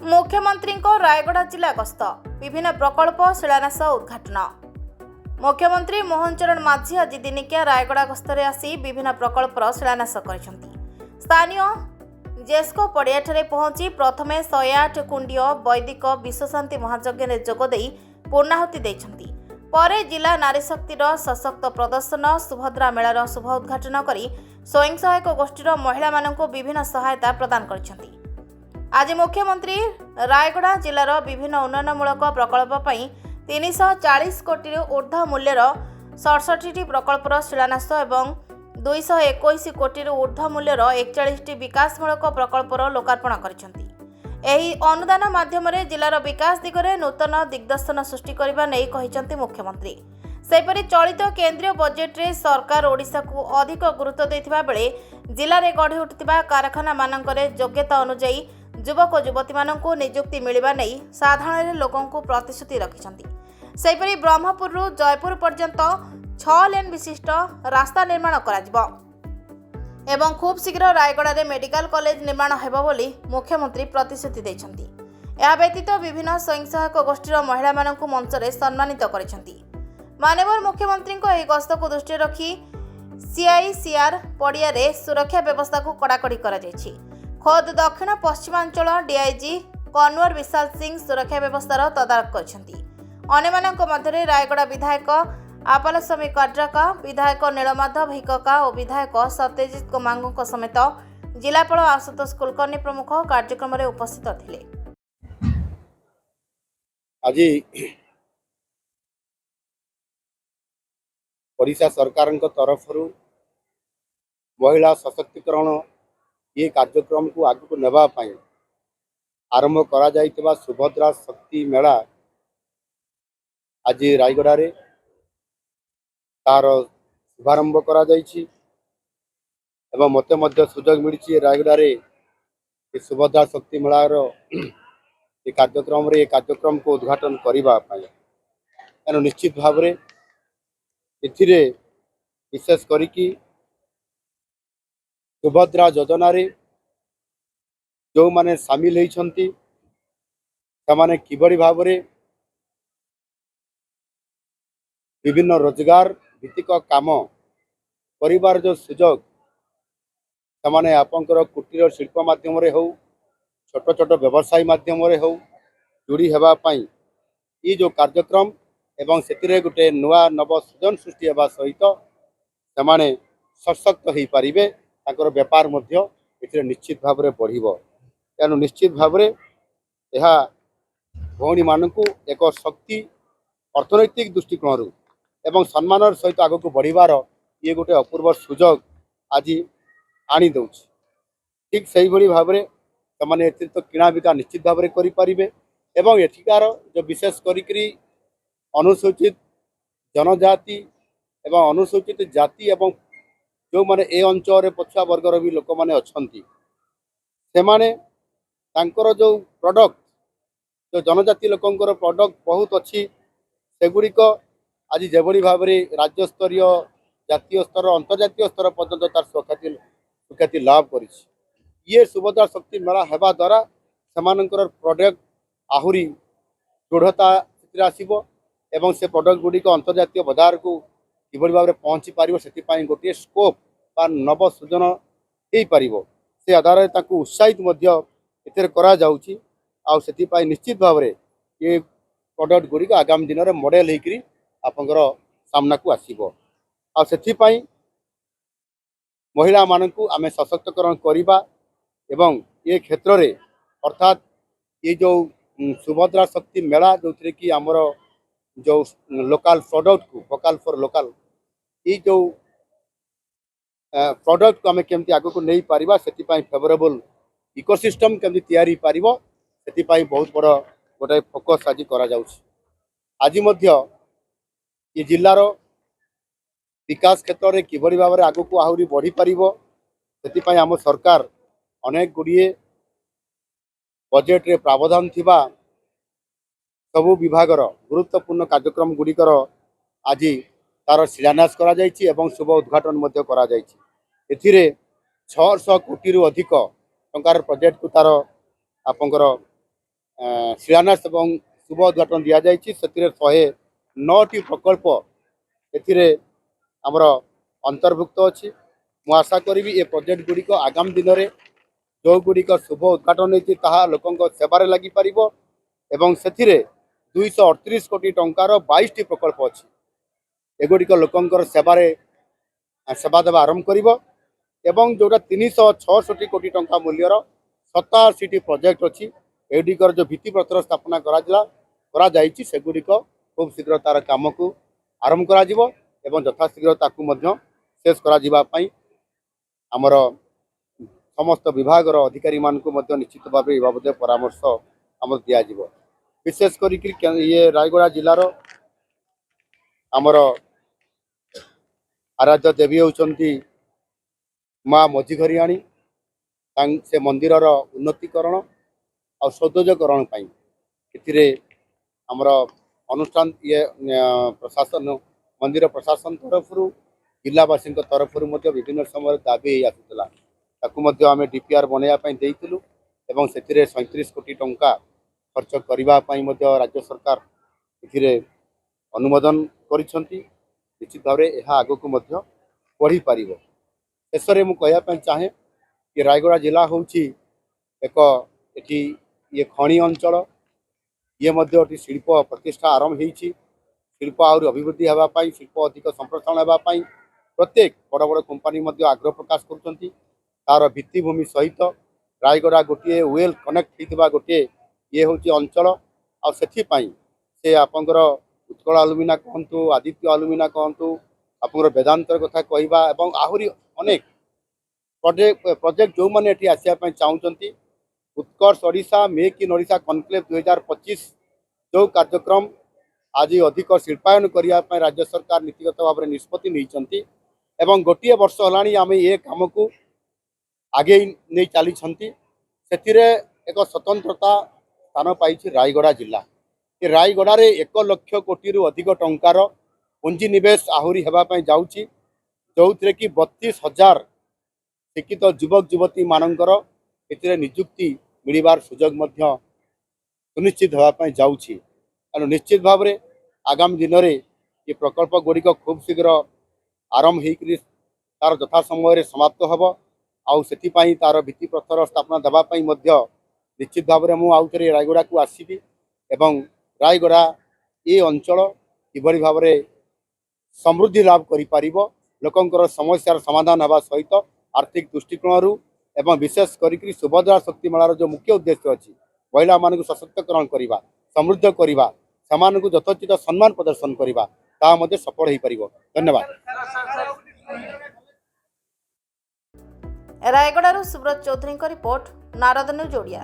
मुख्यमंत्री रायगड़ा जिला गस्त विभिन्न प्रकल्प शिलान्यास उद्घाटन। मुख्यमंत्री मोहन चरण माझी आज दिनिकिया रायगड़ा गस्तरे आसी विभिन्न प्रकल्पर शिलान्यास करिसेंती। स्थानीय जेस्को पड़ियाठारे पहुंची प्रथमे 108 कुंडीय वैदिक विश्वशांति महायज्ञ जोगदे पूर्णाहुति देइछंती। परे जिला नारी शक्तिर सशक्त प्रदर्शन सुभद्रा मेलार शुभ उद्घाटन करी स्वयं सहायक गोष्ठीर महिला माननकु विभिन्न सहायता प्रदान करिसेंती। आज मुख्यमंत्री रायगड़ा जिलार विभिन्न उन्नयनमूलक प्रकल्प 340 कोटी ऊर्ध्व मूल्यर 67 प्रकल्पर शिलान्यास एवं 221 कोटी ऊर्ध्व मूल्यर 41 विकासमूलक प्रकल्पर लोकार्पण करिसेंती। एही अनुदान माध्यम जिलार विकास दिगरे नूतन दिग्दर्शन सृष्टि करबा नै कहिसेंती मुख्यमंत्री। सेपरि चलित केंद्रीय बजेट रे सरकार ओडिशा को अधिक गुरुत्व देथिबा बेले जिले में गढ़ी उठुथिबा कारखाना मानकरे योग्यता अनुसार युवक युवती माननकु नियुक्ति मिलिबा नै साधारण लोकंकु प्रतिश्रुति रखिसेंती। सेपरि ब्रह्मपुर रु जयपुर पर्यंत 6 लेन विशिष्ट रास्ता निर्माण कराजिबो एवं खूब शीघ्र रायगड़ा रे मेडिकल कॉलेज निर्माण हेबो बोली मुख्यमंत्री प्रतिश्रुति दैछंती। या व्यतीत विभिन्न स्वयं सहायक गोष्ठीर महिला माननकु मंच रे सम्मानित करिसेंती। माननीय मुख्यमंत्री एही गस्त को दृष्टि रखी सीआईसीआर पड़िया रे सुरक्षा व्यवस्था को कड़ाकड़ी करा जायछि। खोद दक्षिण पश्चिमांचल डीआईजी कन्वर विशाल सिंह सुरक्षा व्यवस्थार तदारख करछंती। अन्यमानक मध्यरे रायगड़ा विधायक आपालस्वामी काड्राका, विधायक नीलमाधव हिकका और विधायक सत्यजित कुमांगो समेत जिलापाल आशुतोष कुलकर्णी प्रमुख कार्यक्रम में उपस्थित थिले। आज ओडिशा सरकार तरफ महिला सशक्तिकरण ये कार्यक्रम को आगू नेबा पाई आरंभ करा जाइतिबा सुभद्रा शक्ति मेला आज रायगड़ा रे तार शुभारंभ करा जाइछि एवं मते मध्य सुजोग मिलछि रायगड़ा रे सुभद्रा शक्ति मेलार ये कार्यक्रम को उद्घाटन करिबा पाई एनो निश्चित भाव रे एथिरे विशेष करिकी सुभद्रा योजना रे जो माने शामिल होइछंती समाने किबड़ी भाव रे विभिन्न रोजगार भित्तिक काम परिवार जो सुजोग समाने आपनकर कुटीर शिल्प माध्यम रे हो छोट छोट व्यवसाय माध्यम रे हो जोड़ी हेबा पाई ये जो कार्यक्रम एवं सेतिरे गुटे नुआ नव सृजन सृष्टि हेबा सहित समाने सशक्त होई पारिबे ताकर व्यापार मध्य एथिरे निश्चित भाव रे बढ़िबो। तेणु निश्चित भाव रे एहा भौणी मानकु एक शक्ति अर्थनैतिक दृष्टिकोण एवं सम्मानर सहित आगक बढ़िबार ये गोटे अपूर्व सुजोग आज आनी दउछि। ठीक सही भली भाव रे तमाने एथिर तो किणा बिका निश्चित भाव रे करि पारिबे एवं एठिकार जो विशेष करिकरी अनुसूचित जनजाति एवं अनुसूचित जाति एवं जो माने ए अंचल पछुआ वर्गर भी लोक माने अछंती से माने तांकर जो प्रोडक्ट जो जनजाति लोकंकर प्रोडक्ट बहुत अच्छी सेगुड़िक आज जेभली भाव में राज्य स्तरीय जातीय स्तर अंतर्जातीय स्तर पर्यंत तार सुख्याति लाभ कर ये सुभद्रा शक्ति मेला हेबा द्वारा सेमानंकर प्रोडक्ट आहुरी दृढ़ता आसीबो एवं से प्रोडक्ट गुड़िक अंतर्जातीय बजार को किभली भाव में पहुँची पारिबो सेतिपाई गोटे स्कोप बा नव सृजन हो पारिबो से आधार ताकू उत्साहित मध्य एथिरे करा जाउची आ सेतिपाई निश्चित भाव में ये प्रोडक्ट गुड़िक आगामी दिन में मॉडल होकर आपंकर सामना को आसीबो आ सेतिपाई महिला मानकू आमे सशक्तकरण करिबा एवं ये क्षेत्र रे अर्थात ये जो सुभद्रा शक्ति मेला जो कि आमर जो लोकल प्रोडक्ट को वोकल फॉर लोकल ये जो प्रोडक्ट को आमे केमती आगो को नहीं पारिबा सेतिपाई फेवरेबल इकोसिस्टम केमती तैयारी पारिबो सेतिपाई बहुत बड़ गोटे फोकस आज करा जाउछि। आज मध्य ये जिल्लार विकास क्षेत्र में किभली भाव में आगो को आहुरी बढ़ी पारिबो सेतिपाई आम सरकार अनेक गुड़िए बजेट रे प्रावधान थिबा सबु विभागर गुरुत्वपूर्ण कार्यक्रम गुड़िकर आज तार शिलान्यास करा जायछि एवं शुभ उद्घाटन मध्य करा जायछि। एथिरे 600 कोटी रु अधिक टंकार प्रोजेक्ट को तार आपंकर ଶିଳାନ୍ୟାସ ଏବଂ शुभ उद्घाटन दि जाइए से 109टी प्रकल्प एमर अंतर्भुक्त अच्छी मु आशा करी ये प्रोजेक्ट गुड़िक आगामी दिन में जो गुड़िक शुभ उद्घाटन होता लोकों सेवार लगिपर एवं से 238 कोटी टंकार 22टी प्रकल्प अच्छी एगुड़िक लोकों सेवार सेवा देवा आरंभ कर जोटा 366 कोटी टंका मूल्यर 87टी प्रोजेक्ट अच्छी एडिकर जो भित्ति प्रस्तर स्थापना सेगुड़िक खूब शीघ्र तार काम को आरंभ करा एवं यथाशीघ्र ताकू शेष करा आमर समस्त विभाग अधिकारी मानक निश्चित भाव बाबद परामर्श आम दिज्व विशेष कर ये रायगड़ा जिलार आमर आराध्य देवी होती माँ मझीघरियाणी से मंदिर उन्नतीकरण और सौंदर्यकरण आमर अनुष्ठान ये प्रशासन मंदिर प्रशासन तरफ जिलावासी तरफ विभिन्न समय दाबी आसूला आम डीपीआर बनवाई देलु एवं से 37 कोटी टंका खर्च करने राज्य सरकार अनुमोदन करिसेंती निश्चित भाव यह आग को बढ़ी पार शेष में कहवाई चाहे कि रायगड़ा जिला हूँ एक ये खनि अंचल ये शिल्प प्रतिष्ठा आरंभ होती शिल्प आहरी अभिवृद्धि होगापाई शिल्प अधिक संप्रसारण होगापाई प्रत्येक बड़ बड़ कंपानी आग्रह प्रकाश कर तार भित्तिभूमि सहित रायगड़ा गोटे वेल कनेक्ट होता गोटे ये हूँ अंचल से आपंकर उत्कल अलुमिना कहतु आदित्य अलुमिना कहतु आपंकर वेदांतर कथा कहवा आहरी अनेक प्रोजेक्ट जो मैंने आसापी चाहते Utkarsh Odisha make in Odisha conclave 2025 जो कार्यक्रम आज अधिक शिल्पायन करने राज्य सरकार नीतिगत भाव में निष्पत्ति नहीं एवं गोटे वर्ष है आम ये कम को आगे नहीं चली एक स्वतंत्रता स्थान पाई रायगड़ा जिला ये रायगड़ा रे 1 लाख कोटी रु अधिक टंकार पुंजीनिवेश आहरी होगापाई जाऊँगी जो थे कि 32,000 शिक्षित युवक युवती मानकर निजुक्ति मिलबार सुजोग सुनिश्चित होगापाई जाऊँगी तेणु निश्चित भाव में आगामी दिन में ये प्रकल्प गुड़िक खूब शीघ्र आरंभ हो तार यथा समय समाप्त हम आउ से तार भित्ति प्रस्तर स्थापना देवाई निश्चित भाव में मुझे रायगड़ा को आसबि एवं रायगड़ा ये अंचल किभली भाव में समृद्धि लाभ कर लोकंर समस्यार समाधान होगा सहित आर्थिक दृष्टिकोण एवं विशेष करी सुभद्रा शक्ति मेलार जो मुख्य उद्देश्य अच्छी महिला मान सशक्तकरण करवा समृद्ध करवा से यथोचित सम्मान प्रदर्शन करवा सफल हो पार। धन्यवाद। रायगड़ारू सुब्रत चौधरी का रिपोर्ट, नारद न्यूज ओडिया।